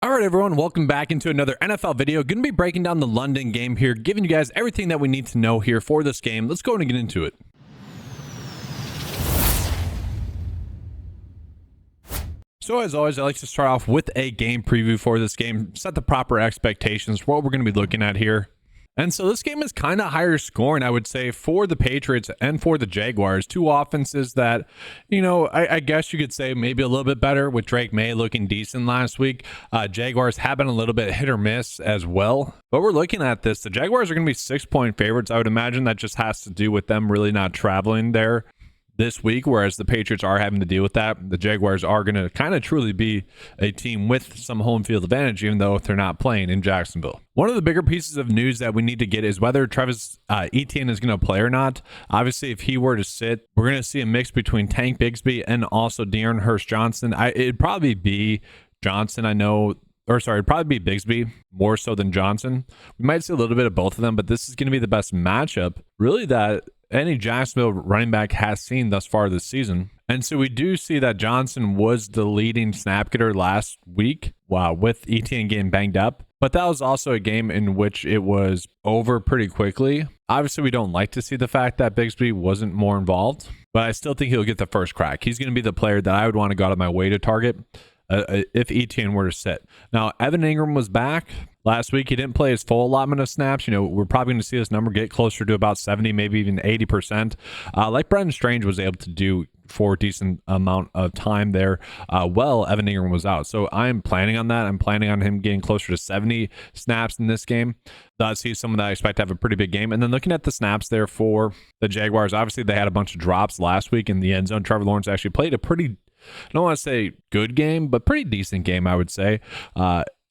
All right, everyone, welcome back into another NFL video. Going to be breaking down the London game here, giving you guys everything that we need to know here for this game. Let's go and get into it. So as always, I like to start off with a game preview for this game, set the proper expectations for what we're going to be looking at here. And so this game is kind of higher scoring, I would say, for the Patriots and for the Jaguars. Two offenses that, I guess you could say maybe a little bit better with Drake May looking decent last week. Jaguars have been a little bit hit or miss as well. But we're looking at this. The Jaguars are going to be 6-point favorites. I would imagine that just has to do with them really not traveling there this week, whereas the Patriots are having to deal with that. The Jaguars are going to kind of truly be a team with some home field advantage, even though they're not playing in Jacksonville. One of the bigger pieces of news that we need to get is whether Travis Etienne is going to play or not. Obviously, if he were to sit, we're going to see a mix between Tank Bigsby and also De'Aaron Hurst-Johnson. It'd probably be Johnson, it'd probably be Bigsby more so than Johnson. We might see a little bit of both of them, but this is going to be the best matchup, really, that any Jacksonville running back has seen thus far this season. And so we do see that Johnson was the leading snap getter last week, with Etienne getting banged up. But that was also a game in which it was over pretty quickly. Obviously, we don't like to see the fact that Bigsby wasn't more involved, but I still think he'll get the first crack. He's going to be the player that I would want to go out of my way to target if Etienne were to sit. Now, Evan Ingram was back last week. He didn't play his full allotment of snaps. We're probably going to see this number get closer to about 70, maybe even 80%. Like Brendan Strange was able to do for a decent amount of time there. Evan Ingram was out. So I'm planning on that. I'm planning on him getting closer to 70 snaps in this game. That's someone that I expect to have a pretty big game. And then looking at the snaps there for the Jaguars, obviously they had a bunch of drops last week in the end zone. Trevor Lawrence actually played a pretty, I don't want to say good game, but pretty decent game, I would say.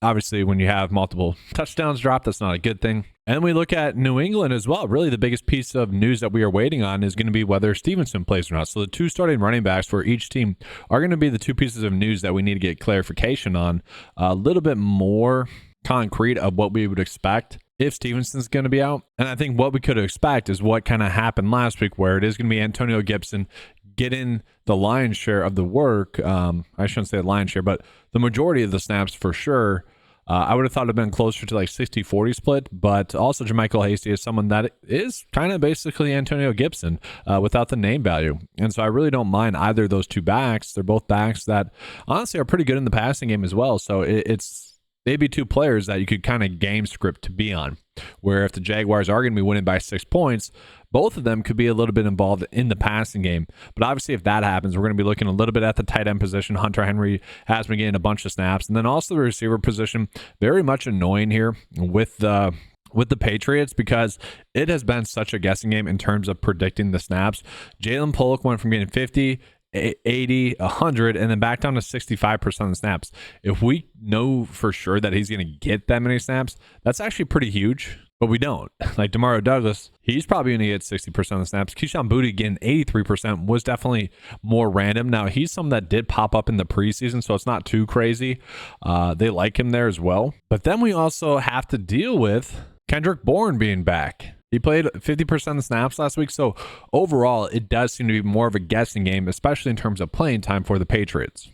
Obviously, when you have multiple touchdowns dropped, that's not a good thing. And we look at New England as well. Really, the biggest piece of news that we are waiting on is going to be whether Stevenson plays or not. So the two starting running backs for each team are going to be the two pieces of news that we need to get clarification on. A little bit more concrete of what we would expect if Stevenson's going to be out. And I think what we could expect is what kind of happened last week, where it is going to be Antonio Gibson getting the lion's share of the work. I shouldn't say the lion's share, but the majority of the snaps for sure. I would have thought it would have been closer to like 60-40 split, but also JaMycal Hasty is someone that is kind of basically Antonio Gibson without the name value. And so I really don't mind either of those two backs. They're both backs that honestly are pretty good in the passing game as well. So it's maybe two players that you could kind of game script to be on, where if the Jaguars are going to be winning by 6 points, both of them could be a little bit involved in the passing game. But obviously, if that happens, we're going to be looking a little bit at the tight end position. Hunter Henry has been getting a bunch of snaps. And then also the receiver position, very much annoying here with the Patriots, because it has been such a guessing game in terms of predicting the snaps. Jalen Pollock went from getting 50, 80, 100, and then back down to 65% of the snaps. If we know for sure that he's going to get that many snaps, that's actually pretty huge, but we don't. Like Demario Douglas, he's probably going to get 60% of the snaps. Keyshawn Boutte getting 83% was definitely more random. Now, he's someone that did pop up in the preseason, so it's not too crazy. They like him there as well. But then we also have to deal with Kendrick Bourne being back. He played 50% of the snaps last week, so overall, it does seem to be more of a guessing game, especially in terms of playing time for the Patriots.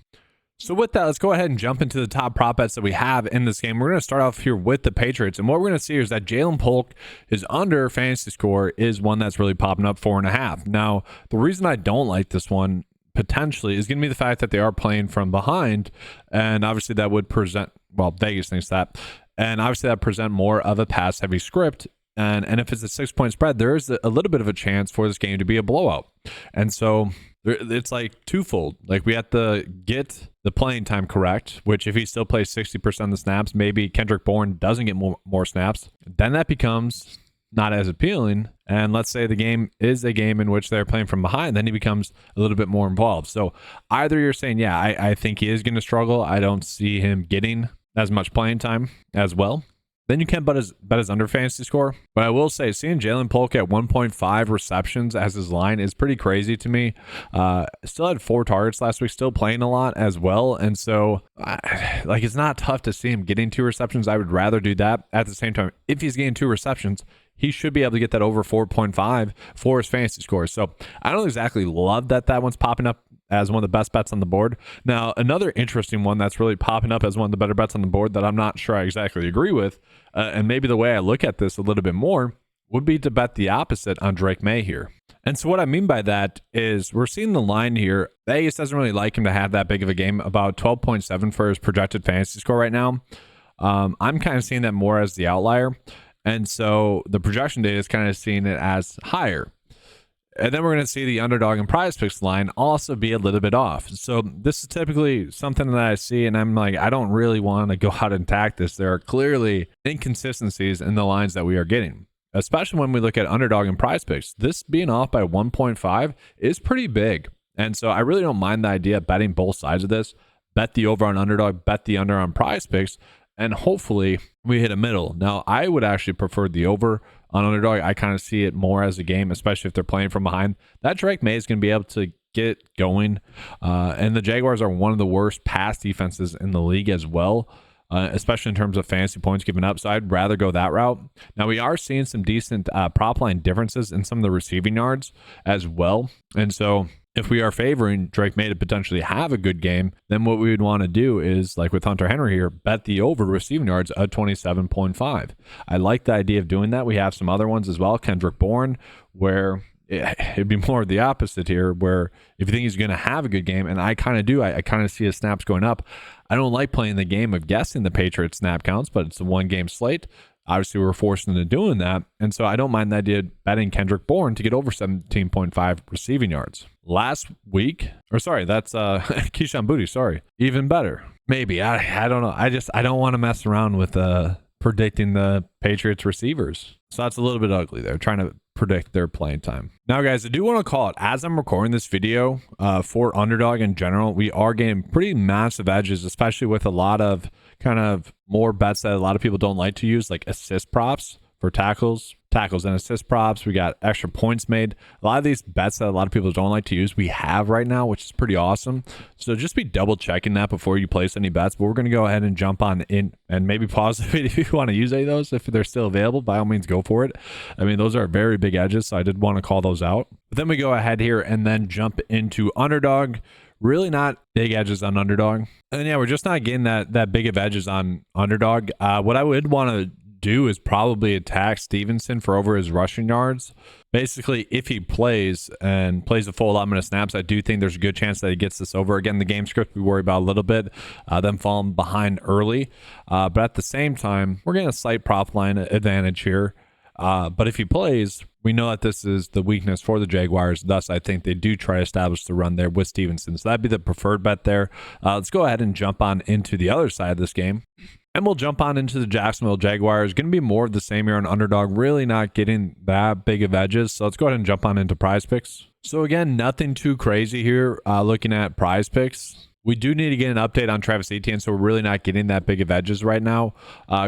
So with that, let's go ahead and jump into the top prop bets that we have in this game. We're going to start off here with the Patriots, and what we're going to see is that Jalen Polk, his under fantasy score, is one that's really popping up 4.5. Now, the reason I don't like this one potentially is going to be the fact that they are playing from behind, and obviously that would present, Vegas thinks that, and obviously that present more of a pass-heavy script. And if it's a 6-point spread, there is a little bit of a chance for this game to be a blowout. And so it's like twofold. Like we have to get the playing time correct, which if he still plays 60% of the snaps, maybe Kendrick Bourne doesn't get more snaps. Then that becomes not as appealing. And let's say the game is a game in which they're playing from behind, then he becomes a little bit more involved. So either you're saying, yeah, I think he is going to struggle. I don't see him getting as much playing time as well. Then you can bet his under fantasy score. But I will say, seeing Jalen Polk at 1.5 receptions as his line is pretty crazy to me. Still had 4 targets last week, still playing a lot as well. And so, it's not tough to see him getting 2 receptions. I would rather do that. At the same time, if he's getting 2 receptions, he should be able to get that over 4.5 for his fantasy score. So I don't exactly love that one's popping up as one of the best bets on the board. Now, another interesting one that's really popping up as one of the better bets on the board that I'm not sure I exactly agree with, and maybe the way I look at this a little bit more, would be to bet the opposite on Drake May here. And so what I mean by that is we're seeing the line here. Vegas doesn't really like him to have that big of a game, about 12.7 for his projected fantasy score right now. I'm kind of seeing that more as the outlier. And so the projection data is kind of seeing it as higher. And then we're going to see the underdog and prize picks line also be a little bit off. So this is typically something that I see, and I'm like, I don't really want to go out and attack this. There are clearly inconsistencies in the lines that we are getting, especially when we look at underdog and prize picks. This being off by 1.5 is pretty big. And so I really don't mind the idea of betting both sides of this. Bet the over on underdog, bet the under on prize picks, and hopefully we hit a middle. Now, I would actually prefer the over on underdog. I kind of see it more as a game, especially if they're playing from behind. That Drake May is going to be able to get going. And the Jaguars are one of the worst pass defenses in the league as well, especially in terms of fantasy points given up. So I'd rather go that route. Now, we are seeing some decent prop line differences in some of the receiving yards as well. And so if we are favoring Drake May to potentially have a good game, then what we would want to do is, like with Hunter Henry here, bet the over receiving yards at 27.5. I like the idea of doing that. We have some other ones as well. Kendrick Bourne, where it'd be more of the opposite here, where if you think he's going to have a good game, and I kind of do, I kind of see his snaps going up. I don't like playing the game of guessing the Patriots snap counts, but it's a one-game slate. Obviously, we're forced into doing that. And so I don't mind the idea of betting Kendrick Bourne to get over 17.5 receiving yards. Last week, or sorry, that's Keyshawn Boutte, sorry. Even better. Maybe. I don't know. I don't want to mess around with predicting the Patriots receivers. So that's a little bit ugly there, trying to predict their playing time. Now, guys, I do want to call it, as I'm recording this video for underdog in general, we are getting pretty massive edges, especially with a lot of kind of more bets that a lot of people don't like to use, like assist props for tackles and assist props. We got extra points made. A lot of these bets that a lot of people don't like to use, we have right now, which is pretty awesome. So just be double checking that before you place any bets. But we're going to go ahead and jump on in and maybe pause the video if you want to use any of those. If they're still available, by all means, go for it. I mean, those are very big edges, so I did want to call those out. But then we go ahead here and then jump into underdog. Really not big edges on underdog. And yeah, we're just not getting that big of edges on underdog. What I would want to do is probably attack Stevenson for over his rushing yards. Basically, if he plays and plays a full allotment of snaps, I do think there's a good chance that he gets this over. Again, the game script we worry about a little bit, them falling behind early. But at the same time, we're getting a slight prop line advantage here. But if he plays, we know that this is the weakness for the Jaguars. Thus, I think they do try to establish the run there with Stevenson. So that'd be the preferred bet there. Let's go ahead and jump on into the other side of this game. And we'll jump on into the Jacksonville Jaguars. Going to be more of the same here on underdog. Really not getting that big of edges. So let's go ahead and jump on into prize picks. So again, nothing too crazy here looking at prize picks. We do need to get an update on Travis Etienne, so we're really not getting that big of edges right now.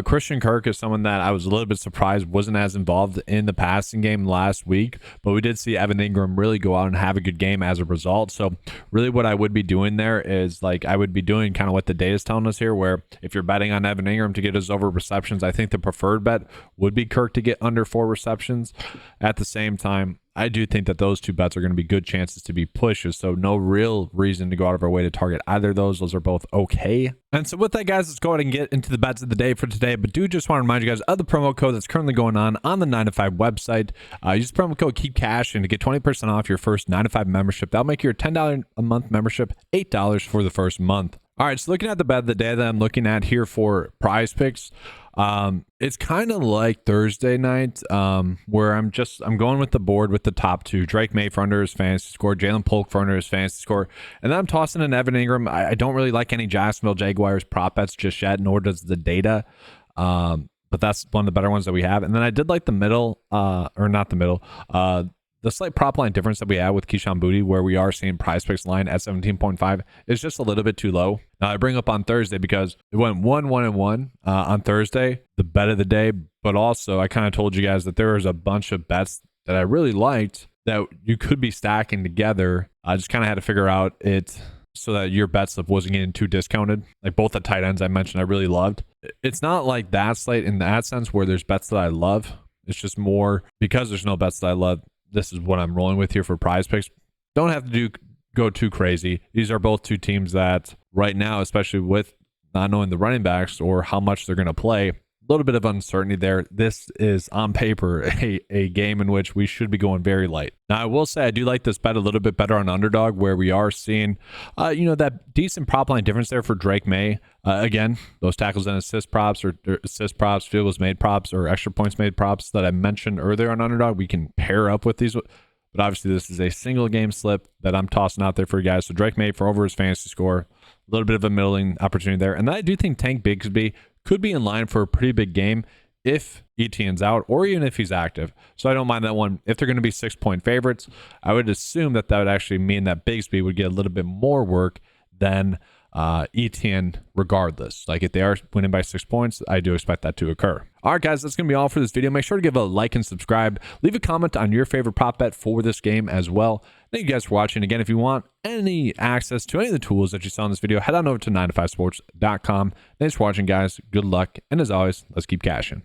Christian Kirk is someone that I was a little bit surprised wasn't as involved in the passing game last week, but we did see Evan Ingram really go out and have a good game as a result. So really what I would be doing there is I would be doing kind of what the data is telling us here, where if you're betting on Evan Ingram to get his over receptions, I think the preferred bet would be Kirk to get under 4 receptions. At the same time, I do think that those two bets are going to be good chances to be pushes, so no real reason to go out of our way to target either of those. Those are both okay. And so with that, guys, let's go ahead and get into the bets of the day for today. But do just want to remind you guys of the promo code that's currently going on the 9 to 5 website. Use the promo code KEEPCASH and to get 20% off your first 9 to 5 membership. That'll make your $10 a month membership $8 for the first month. All right, so looking at the bet of the day that I'm looking at here for prize picks, it's kind of like Thursday night, where I'm going with the board with the top two: Drake May for under his fantasy score, Jalen Polk for under his fantasy score, and then I'm tossing in Evan Ingram. I don't really like any Jacksonville Jaguars prop bets just yet, nor does the data. But that's one of the better ones that we have. And then I did like the middle, or not the middle, the slight prop line difference that we have with Keyshawn Boutte, where we are seeing prize picks line at 17.5, is just a little bit too low. Now, I bring up on Thursday because it went 1-1-1 on Thursday, the bet of the day. But also, I kind of told you guys that there was a bunch of bets that I really liked that you could be stacking together. I just kind of had to figure out it so that your bet slip wasn't getting too discounted. Like both the tight ends I mentioned, I really loved. It's not like that slate in that sense where there's bets that I love. It's just more because there's no bets that I love. This is what I'm rolling with here for prize picks. Don't have to do go too crazy. These are both two teams that right now, especially with not knowing the running backs or how much they're going to play, a little bit of uncertainty there. This is on paper a game in which we should be going very light. Now, I will say I do like this bet a little bit better on underdog, where we are seeing, that decent prop line difference there for Drake May. Again, those tackles and assist props or assist props, field goals made props, or extra points made props that I mentioned earlier on underdog, we can pair up with these. But obviously, this is a single game slip that I'm tossing out there for you guys. So Drake May for over his fantasy score, a little bit of a middling opportunity there. And then I do think Tank Bigsby could be in line for a pretty big game if Etienne's out or even if he's active. So I don't mind that one. If they're going to be 6-point favorites, I would assume that would actually mean that Bigsby would get a little bit more work than Etienne regardless. Like if they are winning by 6 points, I do expect that to occur. All right, guys, that's going to be all for this video. Make sure to give a like and subscribe. Leave a comment on your favorite prop bet for this game as well. Thank you guys for watching. Again, if you want any access to any of the tools that you saw in this video, head on over to 9to5sports.com. Thanks for watching, guys. Good luck. And as always, let's keep cashing.